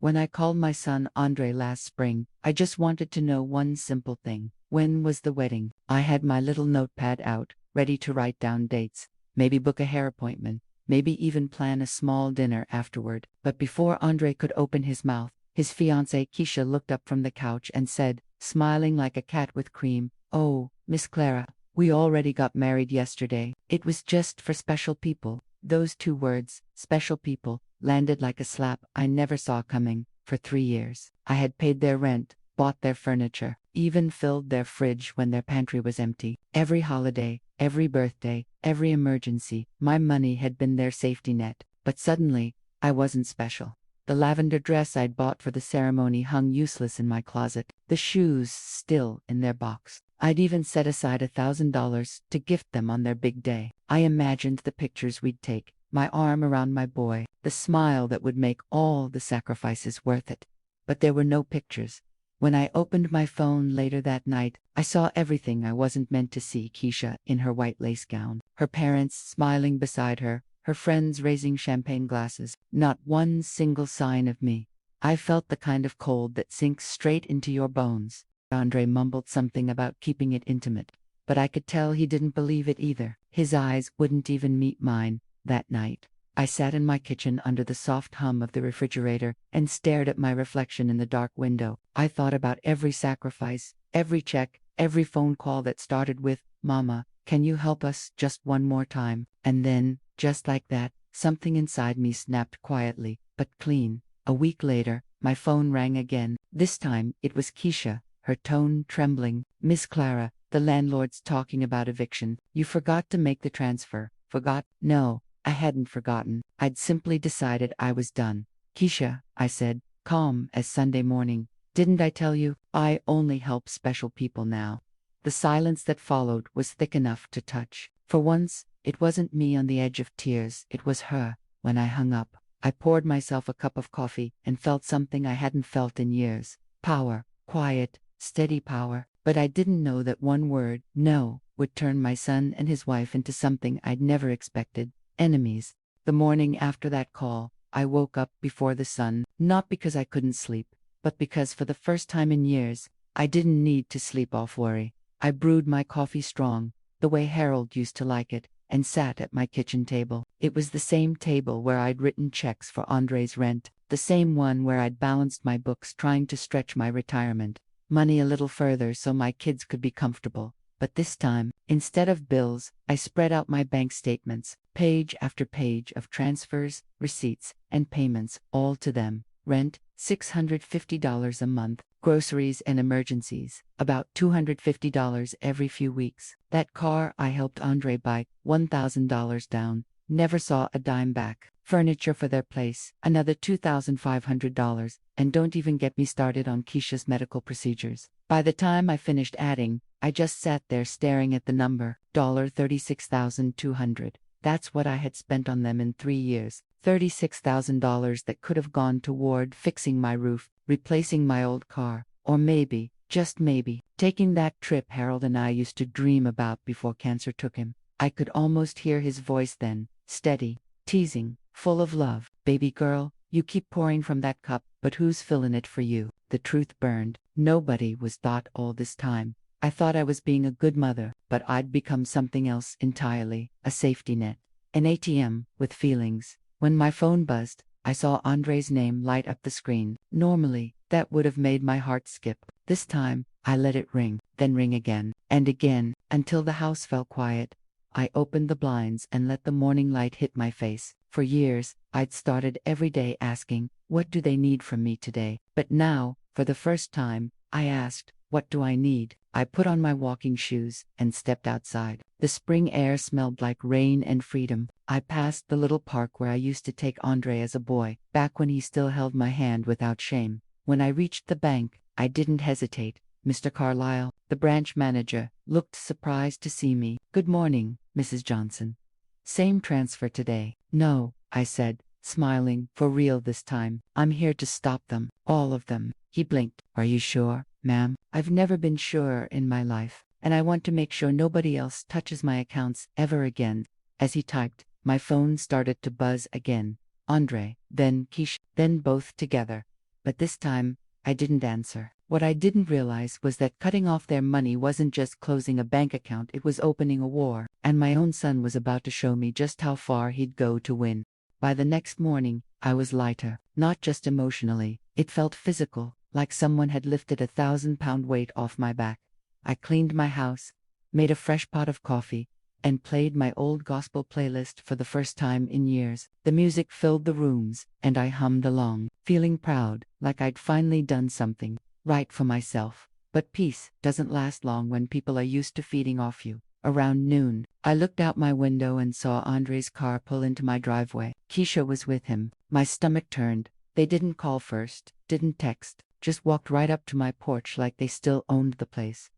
When I called my son Andre last spring, I just wanted to know one simple thing. When was the wedding? I had my little notepad out, ready to write down dates, maybe book a hair appointment, maybe even plan a small dinner afterward. But before Andre could open his mouth, his fiancée Keisha looked up from the couch and said, smiling like a cat with cream, "Oh, Miss Clara, we already got married yesterday. It was just for special people." Those two words, special people, landed like a slap I never saw coming. For 3 years, I had paid their rent, bought their furniture, even filled their fridge when their pantry was empty. Every holiday, every birthday, every emergency, my money had been their safety net. But suddenly, I wasn't special. The lavender dress I'd bought for the ceremony hung useless in my closet, the shoes still in their box. I'd even set aside $1,000 to gift them on their big day. I imagined the pictures we'd take, my arm around my boy, the smile that would make all the sacrifices worth it. But there were no pictures. When I opened my phone later that night, I saw everything I wasn't meant to see: Keisha in her white lace gown, her parents smiling beside her, her friends raising champagne glasses, not one single sign of me. I felt the kind of cold that sinks straight into your bones. Andre mumbled something about keeping it intimate, but I could tell he didn't believe it either. His eyes wouldn't even meet mine that night. I sat in my kitchen under the soft hum of the refrigerator and stared at my reflection in the dark window. I thought about every sacrifice, every check, every phone call that started with, "Mama, can you help us just one more time?" And then, just like that, something inside me snapped quietly, but clean. A week later, my phone rang again. This time, it was Keisha, her tone trembling. "Miss Clara, the landlord's talking about eviction. You forgot to make the transfer." Forgot? No, I hadn't forgotten. I'd simply decided I was done. "Keisha," I said, calm as Sunday morning, "didn't I tell you? I only help special people now." The silence that followed was thick enough to touch. For once, it wasn't me on the edge of tears, it was her. When I hung up, I poured myself a cup of coffee and felt something I hadn't felt in years. Power. Quiet, steady power. But I didn't know that one word, no, would turn my son and his wife into something I'd never expected: enemies. The morning after that call, I woke up before the sun, not because I couldn't sleep, but because for the first time in years, I didn't need to sleep off worry. I brewed my coffee strong, the way Harold used to like it, and sat at my kitchen table. It was the same table where I'd written checks for Andre's rent, the same one where I'd balanced my books trying to stretch my retirement money a little further so my kids could be comfortable. But this time, instead of bills, I spread out my bank statements, page after page of transfers, receipts, and payments, all to them. Rent, $650 a month. Groceries and emergencies, about $250 every few weeks. That car I helped Andre buy, $1,000 down, never saw a dime back. Furniture for their place, another $2,500, and don't even get me started on Keisha's medical procedures. By the time I finished adding, I just sat there staring at the number, $36,200. That's what I had spent on them in 3 years. $36,000 that could have gone toward fixing my roof, replacing my old car, or maybe, just maybe, taking that trip Harold and I used to dream about before cancer took him. I could almost hear his voice then, steady, teasing, full of love. "Baby girl, you keep pouring from that cup, but who's filling it for you?" The truth burned. Nobody was thought all this time. I thought I was being a good mother, but I'd become something else entirely, a safety net. An ATM, with feelings. When my phone buzzed, I saw Andre's name light up the screen. Normally, that would have made my heart skip. This time, I let it ring, then ring again, and again, until the house fell quiet. I opened the blinds and let the morning light hit my face. For years, I'd started every day asking, "What do they need from me today?" But now, for the first time, I asked, "What do I need?" I put on my walking shoes and stepped outside. The spring air smelled like rain and freedom. I passed the little park where I used to take Andre as a boy, back when he still held my hand without shame. When I reached the bank, I didn't hesitate. Mr. Carlyle, the branch manager, looked surprised to see me. "Good morning, Mrs. Johnson. Same transfer today?" "No," I said, smiling, "for real this time. I'm here to stop them, all of them." He blinked. "Are you sure, ma'am?" "I've never been sure in my life, and I want to make sure nobody else touches my accounts ever again." As he typed, my phone started to buzz again. Andre, then Keisha, then both together. but this time, I didn't answer. What I didn't realize was that cutting off their money wasn't just closing a bank account, it was opening a war, and my own son was about to show me just how far he'd go to win. By the next morning, I was lighter, not just emotionally, it felt physical, like someone had lifted 1,000-pound weight off my back. I cleaned my house, made a fresh pot of coffee, and played my old gospel playlist for the first time in years. The music filled the rooms, and I hummed along, feeling proud, like I'd finally done something right for myself. But peace doesn't last long when people are used to feeding off you. Around noon, I looked out my window and saw Andre's car pull into my driveway. Keisha was with him. My stomach turned. They didn't call first, didn't text, just walked right up to my porch like they still owned the place.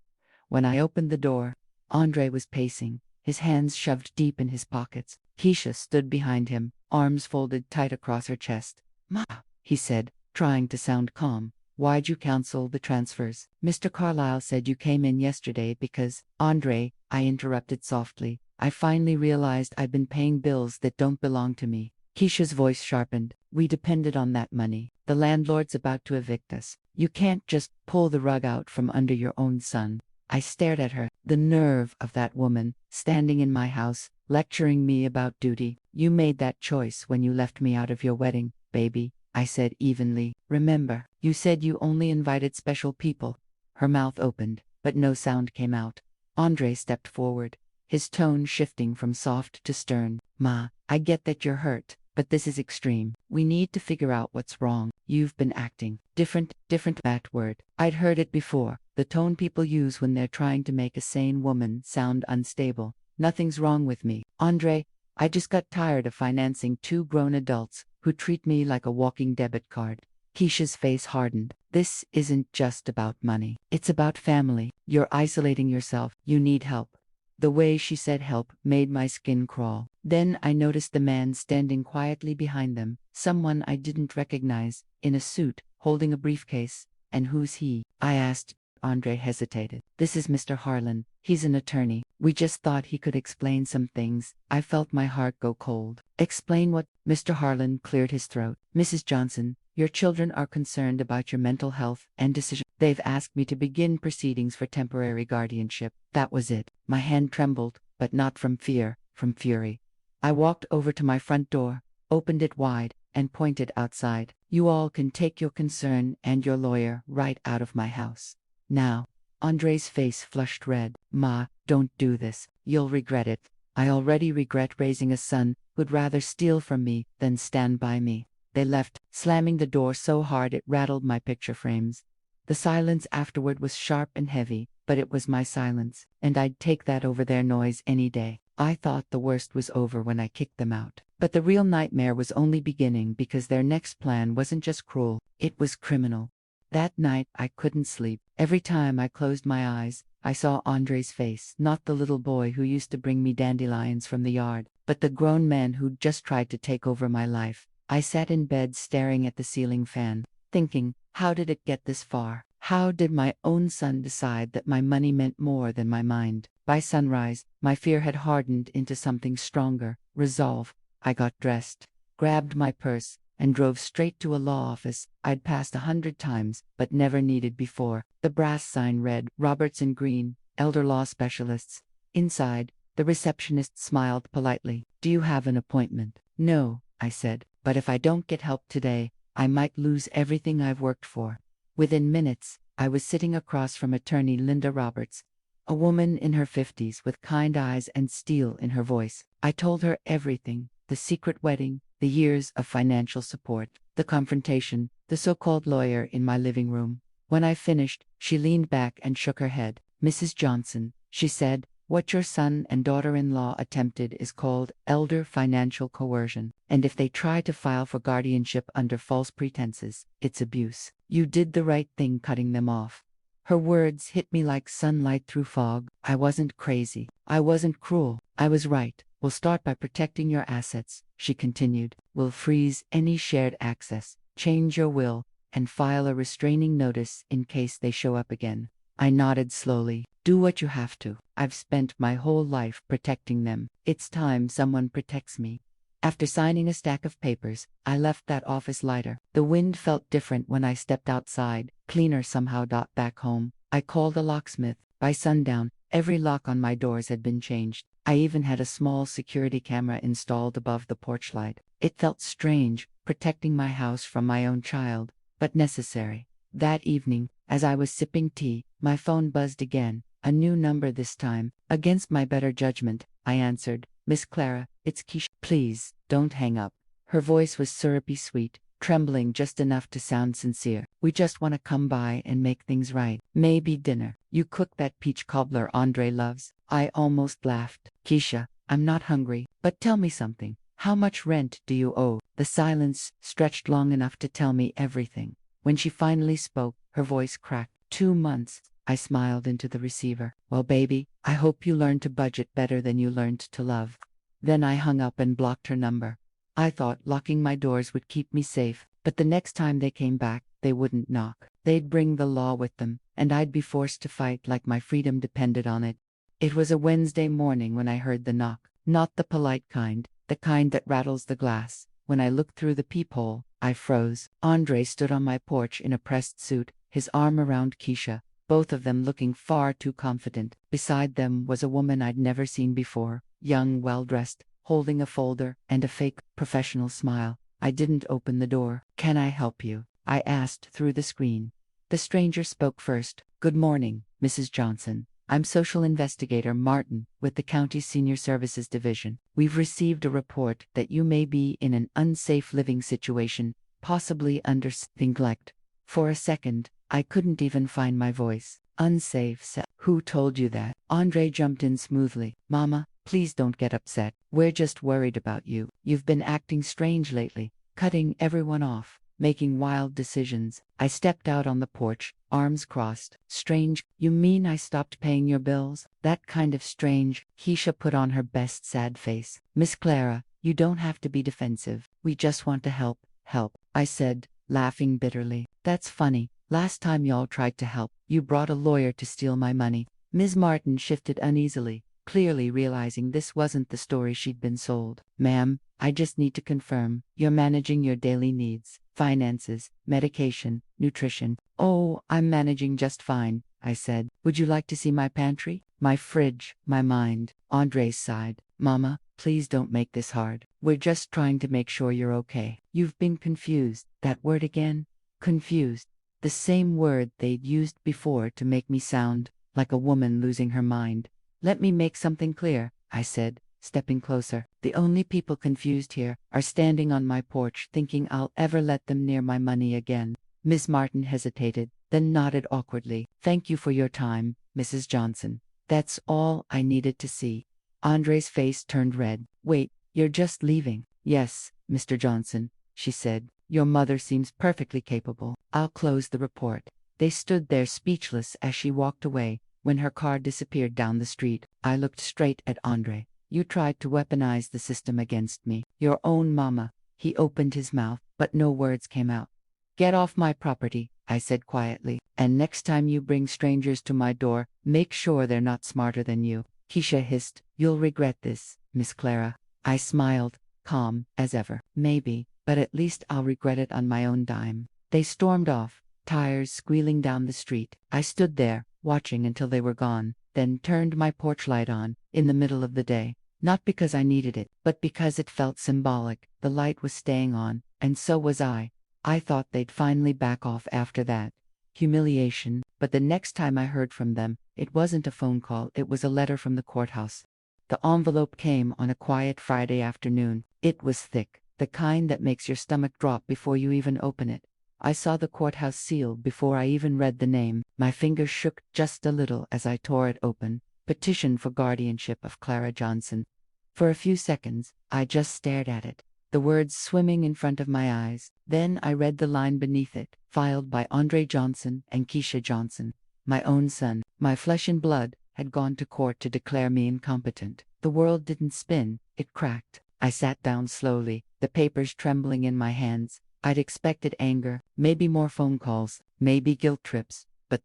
When I opened the door, Andre was pacing, his hands shoved deep in his pockets. Keisha stood behind him, arms folded tight across her chest. "Ma," he said, trying to sound calm. "Why'd you cancel the transfers? Mr. Carlyle said you came in yesterday because—" "Andre," I interrupted softly, "I finally realized I've been paying bills that don't belong to me." Keisha's voice sharpened. "We depended on that money. The landlord's about to evict us. You can't just pull the rug out from under your own son." I stared at her. The nerve of that woman, standing in my house, lecturing me about duty. "You made that choice when you left me out of your wedding, baby," I said evenly. "Remember, you said you only invited special people." Her mouth opened, but no sound came out. Andre stepped forward, his tone shifting from soft to stern. "Ma, I get that you're hurt, but this is extreme. We need to figure out what's wrong. You've been acting different, that word. I'd heard it before, the tone people use when they're trying to make a sane woman sound unstable. Nothing's wrong with me, Andre. I just got tired of financing two grown adults who treat me like a walking debit card." Keisha's face hardened. "This isn't just about money. It's about family. You're isolating yourself. You need help." The way she said help made my skin crawl. Then I noticed the man standing quietly behind them, someone I didn't recognize, in a suit, holding a briefcase. "And who's he?" I asked. Andre hesitated. "This is Mr. Harlan. He's an attorney. We just thought he could explain some things." I felt my heart go cold. "Explain what?" Mr. Harlan cleared his throat. "Mrs. Johnson, your children are concerned about your mental health and decision. They've asked me to begin proceedings for temporary guardianship." That was it. My hand trembled, but not from fear, from fury. I walked over to my front door, opened it wide, and pointed outside. "You all can take your concern and your lawyer right out of my house. Now." Andre's face flushed red. "Ma, don't do this. You'll regret it." I already regret raising a son who'd rather steal from me than stand by me. They left, slamming the door so hard it rattled my picture frames. The silence afterward was sharp and heavy, but it was my silence, and I'd take that over their noise any day. I thought the worst was over when I kicked them out. But the real nightmare was only beginning, because their next plan wasn't just cruel, it was criminal. That night I couldn't sleep. Every time I closed my eyes, I saw Andre's face, not the little boy who used to bring me dandelions from the yard, but the grown man who'd just tried to take over my life. I sat in bed staring at the ceiling fan, thinking, how did it get this far? How did my own son decide that my money meant more than my mind? By sunrise, my fear had hardened into something stronger, resolve. I got dressed, grabbed my purse, and drove straight to a law office I'd passed 100 times but never needed before. The brass sign read, "Robertson Green, Elder Law Specialists." Inside, the receptionist smiled politely. "Do you have an appointment?" "No," I said, "but if I don't get help today, I might lose everything I've worked for." Within minutes, I was sitting across from attorney Linda Roberts, a woman in her 50s with kind eyes and steel in her voice. I told her everything: the secret wedding, the years of financial support, the confrontation, the so-called lawyer in my living room. When I finished, she leaned back and shook her head. "Mrs. Johnson," she said, "what your son and daughter-in-law attempted is called elder financial coercion, and if they try to file for guardianship under false pretenses, it's abuse. You did the right thing cutting them off." Her words hit me like sunlight through fog. I wasn't crazy. I wasn't cruel. I was right. "We'll start by protecting your assets," she continued. "We'll freeze any shared access, change your will, and file a restraining notice in case they show up again." I nodded slowly. "Do what you have to. I've spent my whole life protecting them. It's time someone protects me." After signing a stack of papers, I left that office lighter. The wind felt different when I stepped outside, cleaner somehow. Back home, I called a locksmith. By sundown, every lock on my doors had been changed. I even had a small security camera installed above the porch light. It felt strange, protecting my house from my own child, but necessary. That evening, as I was sipping tea, my phone buzzed again. A new number this time. Against my better judgment, I answered. "Miss Clara, it's Keisha. Please, don't hang up." Her voice was syrupy sweet, trembling just enough to sound sincere. "We just want to come by and make things right. Maybe dinner. You cook that peach cobbler Andre loves." I almost laughed. "Keisha, I'm not hungry, but tell me something. How much rent do you owe?" The silence stretched long enough to tell me everything. When she finally spoke, her voice cracked. 2 months. I smiled into the receiver. "Well, baby, I hope you learned to budget better than you learned to love." Then I hung up and blocked her number. I thought locking my doors would keep me safe, but the next time they came back, they wouldn't knock. They'd bring the law with them, and I'd be forced to fight like my freedom depended on it. It was a Wednesday morning when I heard the knock. Not the polite kind, the kind that rattles the glass. When I looked through the peephole, I froze. Andre stood on my porch in a pressed suit, his arm around Keisha, both of them looking far too confident. Beside them was a woman I'd never seen before, young, well-dressed, holding a folder and a fake, professional smile. I didn't open the door. "Can I help you?" I asked through the screen. The stranger spoke first. "Good morning, Mrs. Johnson. I'm Social Investigator Martin with the County Senior Services Division. We've received a report that you may be in an unsafe living situation, possibly under neglect." For a second, I couldn't even find my voice. "Unsafe? Who told you that?" Andre jumped in smoothly. "Mama, please don't get upset. We're just worried about you. You've been acting strange lately, cutting everyone off, making wild decisions." I stepped out on the porch, arms crossed. "Strange? You mean I stopped paying your bills? That kind of strange?" Keisha put on her best sad face. "Miss Clara, you don't have to be defensive. We just want to help." "Help," I said, laughing bitterly. "That's funny. Last time y'all tried to help, you brought a lawyer to steal my money." Ms. Martin shifted uneasily, clearly realizing this wasn't the story she'd been sold. "Ma'am, I just need to confirm, you're managing your daily needs, finances, medication, nutrition." "Oh, I'm managing just fine," I said. "Would you like to see my pantry? My fridge, my mind?" Andre sighed. "Mama, please don't make this hard. We're just trying to make sure you're okay." "You've been confused." That word again. Confused. The same word they'd used before to make me sound like a woman losing her mind. "Let me make something clear," I said, stepping closer. "The only people confused here are standing on my porch thinking I'll ever let them near my money again." Ms. Martin hesitated, then nodded awkwardly. "Thank you for your time, Mrs. Johnson. That's all I needed to see." Andre's face turned red. "Wait, you're just leaving?" "Yes, Mr. Johnson," she said. "Your mother seems perfectly capable. I'll close the report." They stood there speechless as she walked away. When her car disappeared down the street, I looked straight at Andre. "You tried to weaponize the system against me. Your own mama." He opened his mouth, but no words came out. "Get off my property," I said quietly. "And next time you bring strangers to my door, make sure they're not smarter than you." Keisha hissed, "You'll regret this, Miss Clara." I smiled, calm as ever. "Maybe, but at least I'll regret it on my own dime." They stormed off, tires squealing down the street. I stood there, watching until they were gone, then turned my porch light on, in the middle of the day. Not because I needed it, but because it felt symbolic. The light was staying on, and so was I. I thought they'd finally back off after that. Humiliation, but the next time I heard from them, it wasn't a phone call, it was a letter from the courthouse. The envelope came on a quiet Friday afternoon. It was thick, the kind that makes your stomach drop before you even open it. I saw the courthouse seal before I even read the name. My fingers shook just a little as I tore it open. Petition for guardianship of Clara Johnson. For a few seconds, I just stared at it, the words swimming in front of my eyes. Then I read the line beneath it, filed by Andre Johnson and Keisha Johnson. My own son, my flesh and blood, had gone to court to declare me incompetent. The world didn't spin, it cracked. I sat down slowly, the papers trembling in my hands. I'd expected anger, maybe more phone calls, maybe guilt trips, but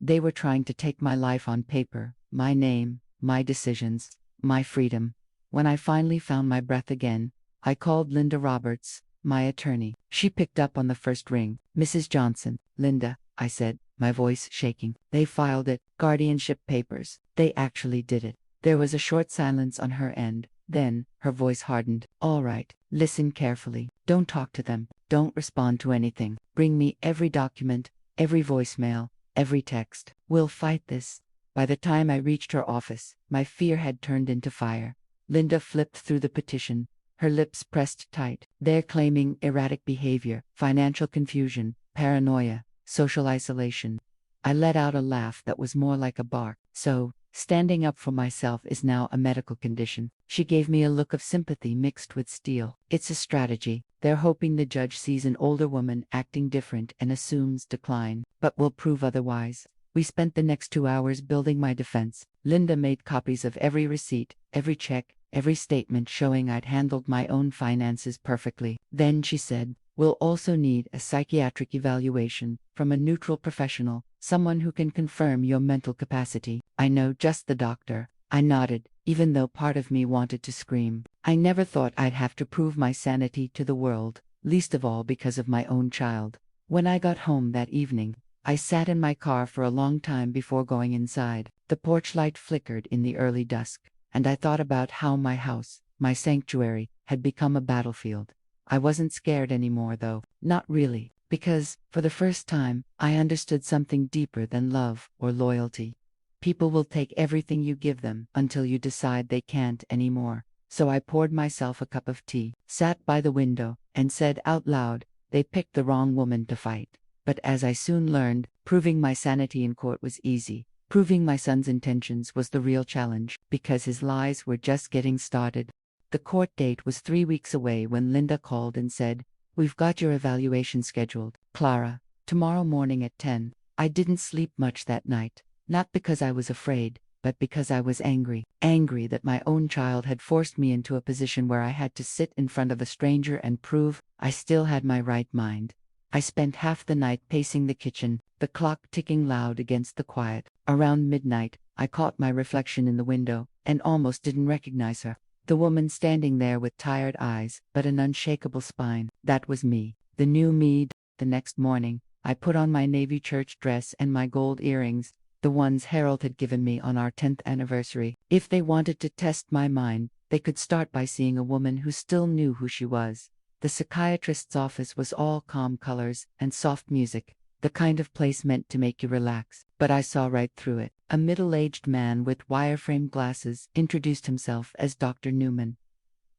they were trying to take my life on paper, my name, my decisions, my freedom. When I finally found my breath again, I called Linda Roberts, my attorney. She picked up on the first ring. Mrs. Johnson. Linda, I said, my voice shaking. They filed it. Guardianship papers. They actually did it. There was a short silence on her end. Then, her voice hardened. All right, listen carefully. Don't talk to them. Don't respond to anything. Bring me every document, every voicemail, every text. We'll fight this. By the time I reached her office, my fear had turned into fire. Linda flipped through the petition, her lips pressed tight. They're claiming erratic behavior, financial confusion, paranoia, social isolation. I let out a laugh that was more like a bark. So, standing up for myself is now a medical condition. She gave me a look of sympathy mixed with steel. It's a strategy. They're hoping the judge sees an older woman acting different and assumes decline, but will prove otherwise. We spent the next 2 hours building my defense. Linda made copies of every receipt, every check, every statement showing I'd handled my own finances perfectly. Then she said, we'll also need a psychiatric evaluation from a neutral professional, someone who can confirm your mental capacity. I know just the doctor. I nodded, even though part of me wanted to scream. I never thought I'd have to prove my sanity to the world, least of all because of my own child. When I got home that evening, I sat in my car for a long time before going inside. The porch light flickered in the early dusk, and I thought about how my house, my sanctuary, had become a battlefield. I wasn't scared anymore though, not really, because, for the first time, I understood something deeper than love or loyalty. People will take everything you give them until you decide they can't anymore. So I poured myself a cup of tea, sat by the window, and said out loud, they picked the wrong woman to fight. But as I soon learned, proving my sanity in court was easy. Proving my son's intentions was the real challenge, because his lies were just getting started. The court date was 3 weeks away when Linda called and said, we've got your evaluation scheduled, Clara, tomorrow morning at 10. I didn't sleep much that night, not because I was afraid, but because I was angry. Angry that my own child had forced me into a position where I had to sit in front of a stranger and prove I still had my right mind. I spent half the night pacing the kitchen, the clock ticking loud against the quiet. Around midnight, I caught my reflection in the window, and almost didn't recognize her. The woman standing there with tired eyes, but an unshakable spine. That was me, the new me. The next morning, I put on my navy church dress and my gold earrings, the ones Harold had given me on our 10th anniversary. If they wanted to test my mind, they could start by seeing a woman who still knew who she was. The psychiatrist's office was all calm colors and soft music, the kind of place meant to make you relax. But I saw right through it. A middle-aged man with wireframe glasses introduced himself as Dr. Newman.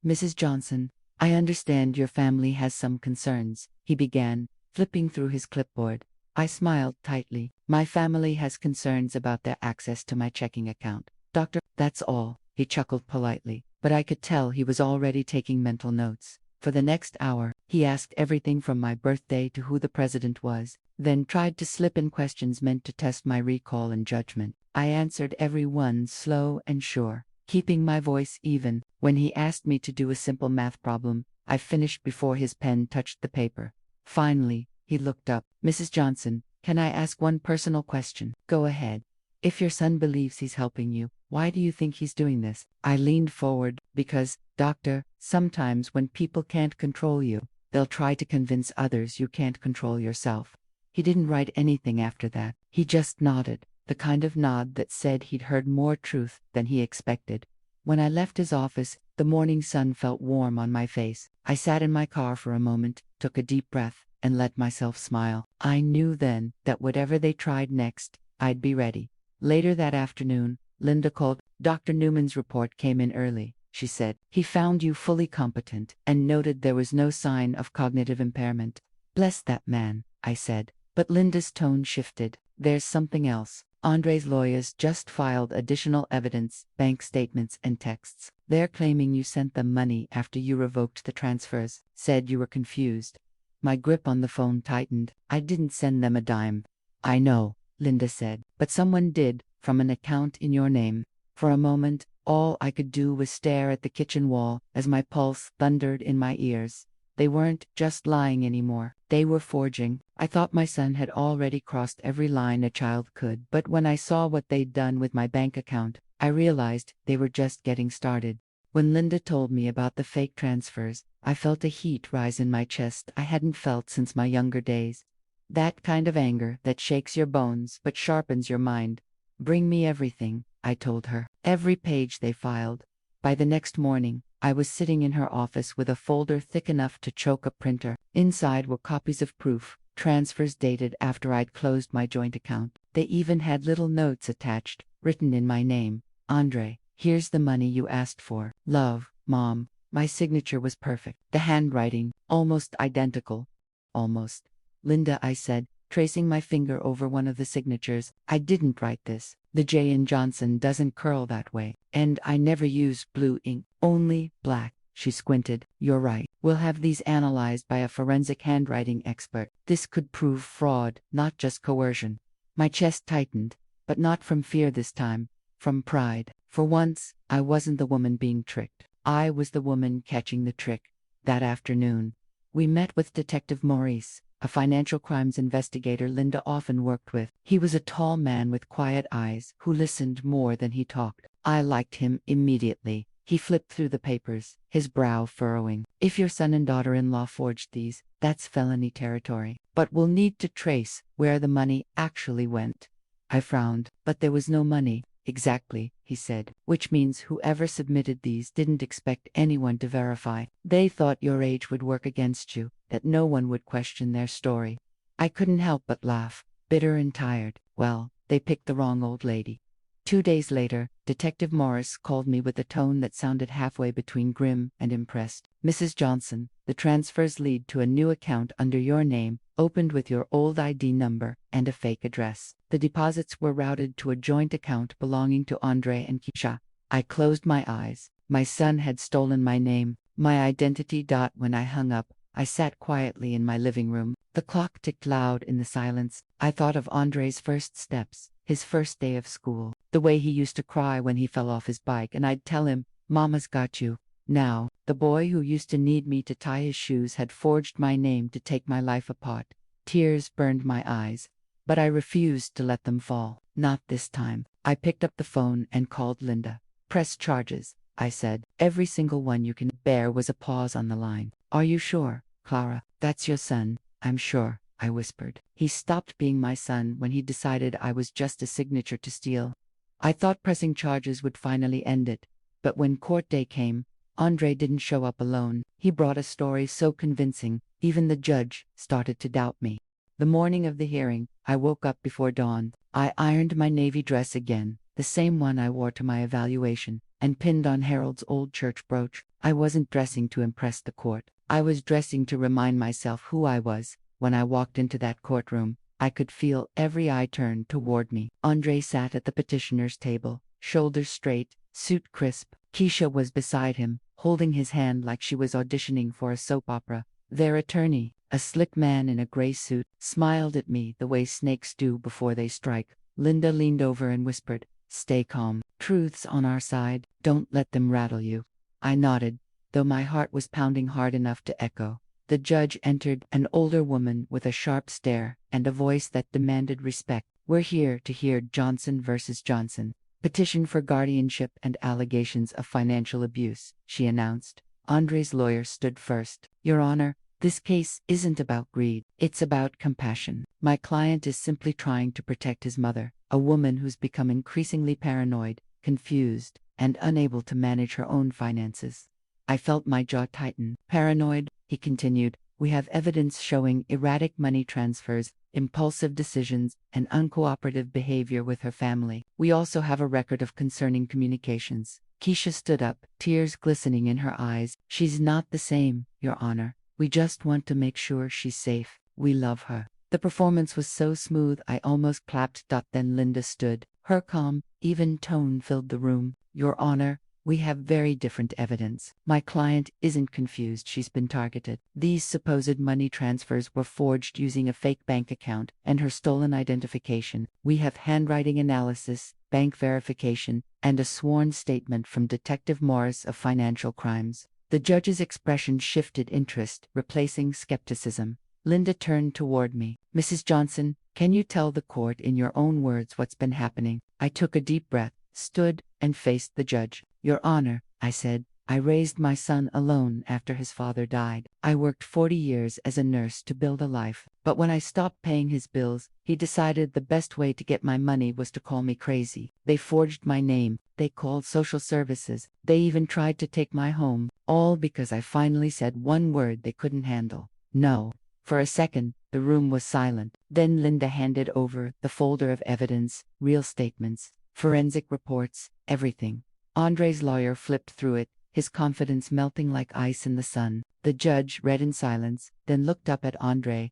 Mrs. Johnson, I understand your family has some concerns, he began, flipping through his clipboard. I smiled tightly. My family has concerns about their access to my checking account. Doctor, that's all, he chuckled politely, but I could tell he was already taking mental notes. For the next hour, he asked everything from my birthday to who the president was, then tried to slip in questions meant to test my recall and judgment. I answered every one slow and sure, keeping my voice even. When he asked me to do a simple math problem, I finished before his pen touched the paper. Finally, he looked up. Mrs. Johnson, can I ask one personal question? Go ahead. If your son believes he's helping you, why do you think he's doing this? I leaned forward, because, doctor, sometimes when people can't control you, they'll try to convince others you can't control yourself. He didn't write anything after that. He just nodded, the kind of nod that said he'd heard more truth than he expected. When I left his office, the morning sun felt warm on my face. I sat in my car for a moment, took a deep breath, and let myself smile. I knew then that whatever they tried next, I'd be ready. Later that afternoon, Linda called. Dr. Newman's report came in early, she said. He found you fully competent and noted there was no sign of cognitive impairment. Bless that man, I said. But Linda's tone shifted. There's something else. Andre's lawyers just filed additional evidence, bank statements and texts. They're claiming you sent them money after you revoked the transfers, said you were confused. My grip on the phone tightened. I didn't send them a dime. I know, Linda said, but someone did, from an account in your name. For a moment, all I could do was stare at the kitchen wall as my pulse thundered in my ears. They weren't just lying anymore. They were forging. I thought my son had already crossed every line a child could, but when I saw what they'd done with my bank account, I realized they were just getting started. When Linda told me about the fake transfers, I felt a heat rise in my chest I hadn't felt since my younger days. That kind of anger that shakes your bones but sharpens your mind. Bring me everything, I told her. Every page they filed. By the next morning, I was sitting in her office with a folder thick enough to choke a printer. Inside were copies of proof, transfers dated after I'd closed my joint account. They even had little notes attached, written in my name. Andre, here's the money you asked for. Love, Mom. My signature was perfect. The handwriting, almost identical. Almost. Linda, I said, tracing my finger over one of the signatures. I didn't write this. The J in Johnson doesn't curl that way. And I never use blue ink, only black. She squinted. You're right. We'll have these analyzed by a forensic handwriting expert. This could prove fraud, not just coercion. My chest tightened, but not from fear this time, from pride. For once, I wasn't the woman being tricked. I was the woman catching the trick. That afternoon, we met with Detective Maurice, a financial crimes investigator Linda often worked with. He was a tall man with quiet eyes who listened more than he talked. I liked him immediately. He flipped through the papers, his brow furrowing. If your son and daughter-in-law forged these, that's felony territory. But we'll need to trace where the money actually went. I frowned, but there was no money. Exactly, he said, which means whoever submitted these didn't expect anyone to verify. They thought your age would work against you, that no one would question their story. I couldn't help but laugh, bitter and tired. Well, they picked the wrong old lady. 2 days later, Detective Morris called me with a tone that sounded halfway between grim and impressed. Mrs. Johnson, the transfers lead to a new account under your name, opened with your old ID number and a fake address. The deposits were routed to a joint account belonging to Andre and Keisha. I closed my eyes. My son had stolen my name, my identity. When I hung up, I sat quietly in my living room. The clock ticked loud in the silence. I thought of Andre's first steps, his first day of school, the way he used to cry when he fell off his bike and I'd tell him, Mama's got you. Now, the boy who used to need me to tie his shoes had forged my name to take my life apart. Tears burned my eyes, but I refused to let them fall. Not this time. I picked up the phone and called Linda. Press charges, I said. Every single one you can bear. Was a pause on the line. Are you sure, Clara? That's your son. I'm sure, I whispered. He stopped being my son when he decided I was just a signature to steal. I thought pressing charges would finally end it, but when court day came, Andre didn't show up alone. He brought a story so convincing, even the judge started to doubt me. The morning of the hearing, I woke up before dawn. I ironed my navy dress again, the same one I wore to my evaluation, and pinned on Harold's old church brooch. I wasn't dressing to impress the court. I was dressing to remind myself who I was. When I walked into that courtroom, I could feel every eye turned toward me. Andre sat at the petitioner's table, shoulders straight, suit crisp. Keisha was beside him, holding his hand like she was auditioning for a soap opera. Their attorney, a slick man in a gray suit, smiled at me the way snakes do before they strike. Linda leaned over and whispered, "Stay calm. Truth's on our side. Don't let them rattle you." I nodded, though my heart was pounding hard enough to echo. The judge entered, an older woman with a sharp stare and a voice that demanded respect. "We're here to hear Johnson versus Johnson. Petition for guardianship and allegations of financial abuse," she announced. Andre's lawyer stood first. "Your Honor, this case isn't about greed. It's about compassion. My client is simply trying to protect his mother, a woman who's become increasingly paranoid, confused, and unable to manage her own finances." I felt my jaw tighten. "Paranoid," he continued. "We have evidence showing erratic money transfers, impulsive decisions, and uncooperative behavior with her family. We also have a record of concerning communications." Keisha stood up, tears glistening in her eyes. "She's not the same, Your Honor. We just want to make sure she's safe. We love her." The performance was so smooth I almost clapped. Then Linda stood. Her calm, even tone filled the room. "Your Honor, we have very different evidence. My client isn't confused. She's been targeted. These supposed money transfers were forged using a fake bank account and her stolen identification. We have handwriting analysis, bank verification, and a sworn statement from Detective Morris of Financial Crimes." The judge's expression shifted interest, replacing skepticism. Linda turned toward me. "Mrs. Johnson, can you tell the court in your own words what's been happening?" I took a deep breath, stood, and faced the judge. "Your Honor," I said, I raised my son alone after his father died. I worked 40 years as a nurse to build a life. But when I stopped paying his bills, he decided the best way to get my money was to call me crazy. They forged my name. They called social services. They even tried to take my home. All because I finally said one word they couldn't handle. No. For a second, the room was silent. Then Linda handed over the folder of evidence, real statements, forensic reports, everything. Andre's lawyer flipped through it, his confidence melting like ice in the sun. The judge read in silence, then looked up at Andre.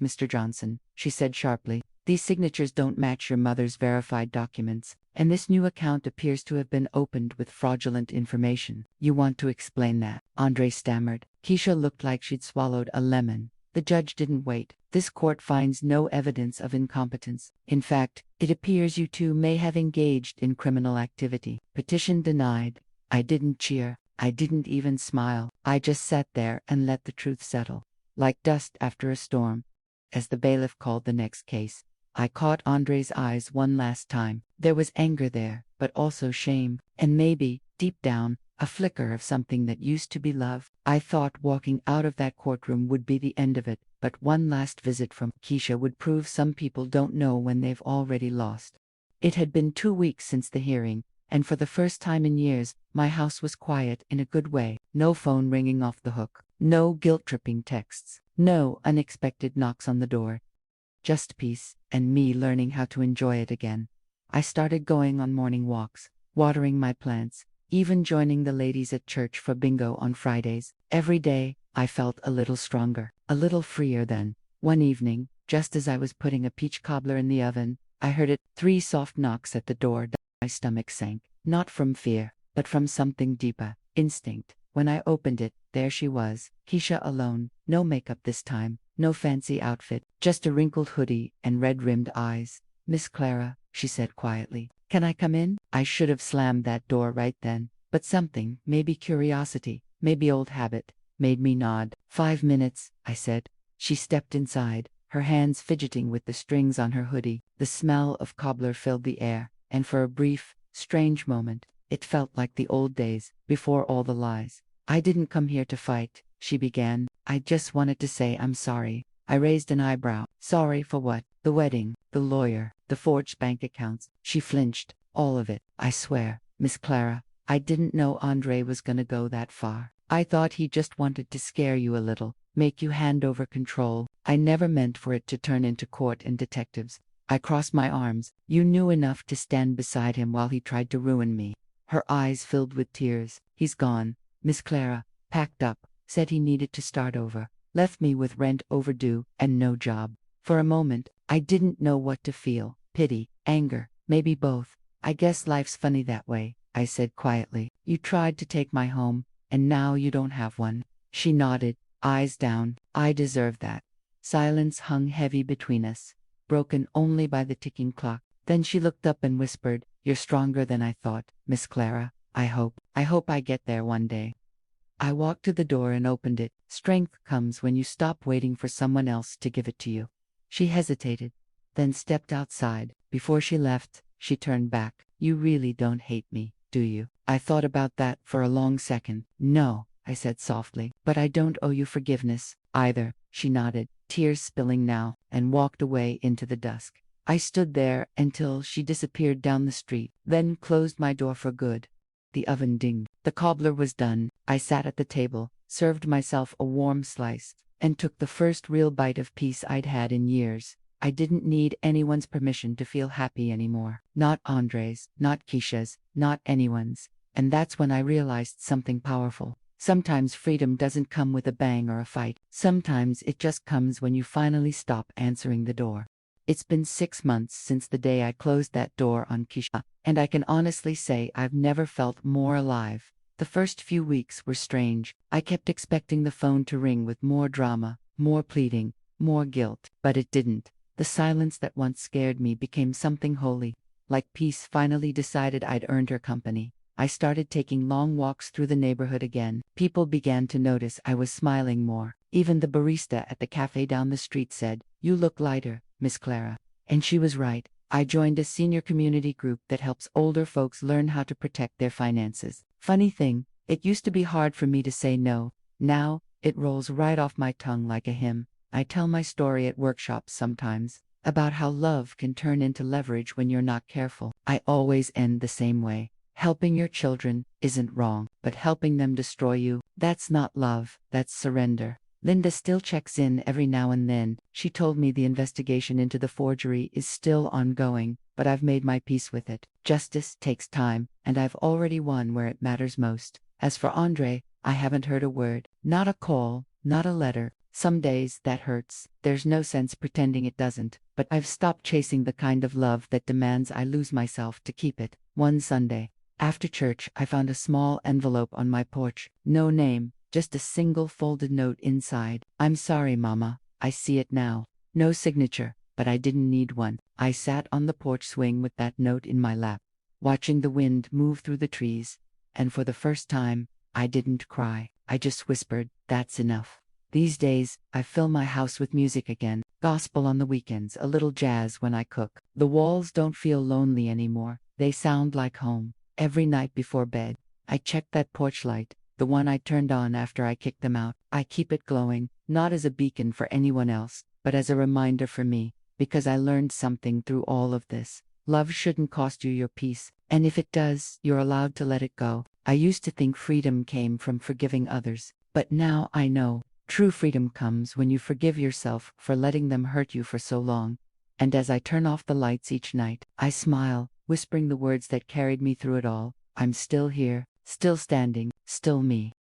Mr. Johnson, she said sharply, these signatures don't match your mother's verified documents, and this new account appears to have been opened with fraudulent information. You want to explain that? Andre stammered. Keisha looked like she'd swallowed a lemon. The judge didn't wait. This court finds no evidence of incompetence. In fact, it appears you two may have engaged in criminal activity. Petition denied. I didn't cheer. I didn't even smile. I just sat there and let the truth settle. Like dust after a storm. As the bailiff called the next case, I caught Andre's eyes one last time. There was anger there, but also shame, and maybe, deep down, a flicker of something that used to be love. I thought walking out of that courtroom would be the end of it, but one last visit from Keisha would prove some people don't know when they've already lost. It had been 2 weeks since the hearing, and for the first time in years, my house was quiet in a good way. No phone ringing off the hook. No guilt-tripping texts. No unexpected knocks on the door. Just peace, and me learning how to enjoy it again. I started going on morning walks, watering my plants, even joining the ladies at church for bingo on Fridays. Every day, I felt a little stronger, a little freer then. One evening, just as I was putting a peach cobbler in the oven, I heard it. 3 soft knocks at the door. My stomach sank, not from fear, but from something deeper, instinct. When I opened it, there she was, Keisha alone, no makeup this time, no fancy outfit, just a wrinkled hoodie and red-rimmed eyes. Miss Clara, she said quietly, can I come in? I should have slammed that door right then, but something, maybe curiosity, maybe old habit, made me nod. 5 minutes, I said. She stepped inside, her hands fidgeting with the strings on her hoodie. The smell of cobbler filled the air, and for a brief, strange moment, it felt like the old days, before all the lies. I didn't come here to fight, she began. I just wanted to say I'm sorry. I raised an eyebrow. Sorry for what? The wedding, the lawyer, the forged bank accounts. She flinched. All of it. I swear, Miss Clara, I didn't know Andre was gonna go that far. I thought he just wanted to scare you a little, make you hand over control. I never meant for it to turn into court and detectives. I crossed my arms. You knew enough to stand beside him while he tried to ruin me. Her eyes filled with tears. He's gone. Miss Clara, packed up, said he needed to start over, left me with rent overdue and no job. For a moment, I didn't know what to feel. Pity, anger, maybe both. I guess life's funny that way, I said quietly. You tried to take my home, and now you don't have one. She nodded, eyes down. I deserve that. Silence hung heavy between us, broken only by the ticking clock. Then she looked up and whispered, You're stronger than I thought, Miss Clara. I hope I get there one day. I walked to the door and opened it. Strength comes when you stop waiting for someone else to give it to you. She hesitated, then stepped outside. Before she left, she turned back. You really don't hate me, do you? I thought about that for a long second. No, I said softly, but I don't owe you forgiveness, either. She nodded, tears spilling now, and walked away into the dusk. I stood there until she disappeared down the street, then closed my door for good. The oven dinged. The cobbler was done. I sat at the table, served myself a warm slice, and took the first real bite of peace I'd had in years. I didn't need anyone's permission to feel happy anymore. Not Andre's, not Keisha's, not anyone's. And that's when I realized something powerful. Sometimes freedom doesn't come with a bang or a fight. Sometimes it just comes when you finally stop answering the door. It's been 6 months since the day I closed that door on Keisha, and I can honestly say I've never felt more alive. The first few weeks were strange. I kept expecting the phone to ring with more drama, more pleading, more guilt, but it didn't. The silence that once scared me became something holy. Like peace finally decided I'd earned her company. I started taking long walks through the neighborhood again. People began to notice I was smiling more. Even the barista at the cafe down the street said, You look lighter, Miss Clara. And she was right. I joined a senior community group that helps older folks learn how to protect their finances. Funny thing, It used to be hard for me to say no. Now, it rolls right off my tongue like a hymn. I tell my story at workshops sometimes, about how love can turn into leverage when you're not careful. I always end the same way. Helping your children isn't wrong, but helping them destroy you, that's not love, that's surrender. Linda still checks in every now and then. She told me the investigation into the forgery is still ongoing, but I've made my peace with it. Justice takes time, and I've already won where it matters most. As for Andre, I haven't heard a word, not a call, not a letter. Some days that hurts. There's no sense pretending it doesn't, but I've stopped chasing the kind of love that demands I lose myself to keep it. One Sunday, after church, I found a small envelope on my porch. No name, just a single folded note inside. "I'm sorry, Mama. I see it now." No signature, but I didn't need one. I sat on the porch swing with that note in my lap, watching the wind move through the trees, and for the first time, I didn't cry. I just whispered, "That's enough." These days, I fill my house with music again. Gospel on the weekends, a little jazz when I cook. The walls don't feel lonely anymore. They sound like home. Every night before bed, I check that porch light, the one I turned on after I kicked them out. I keep it glowing, not as a beacon for anyone else, but as a reminder for me, because I learned something through all of this. Love shouldn't cost you your peace, and if it does, you're allowed to let it go. I used to think freedom came from forgiving others, but now I know. True freedom comes when you forgive yourself for letting them hurt you for so long. And as I turn off the lights each night, I smile, whispering the words that carried me through it all. I'm still here, still standing, still me.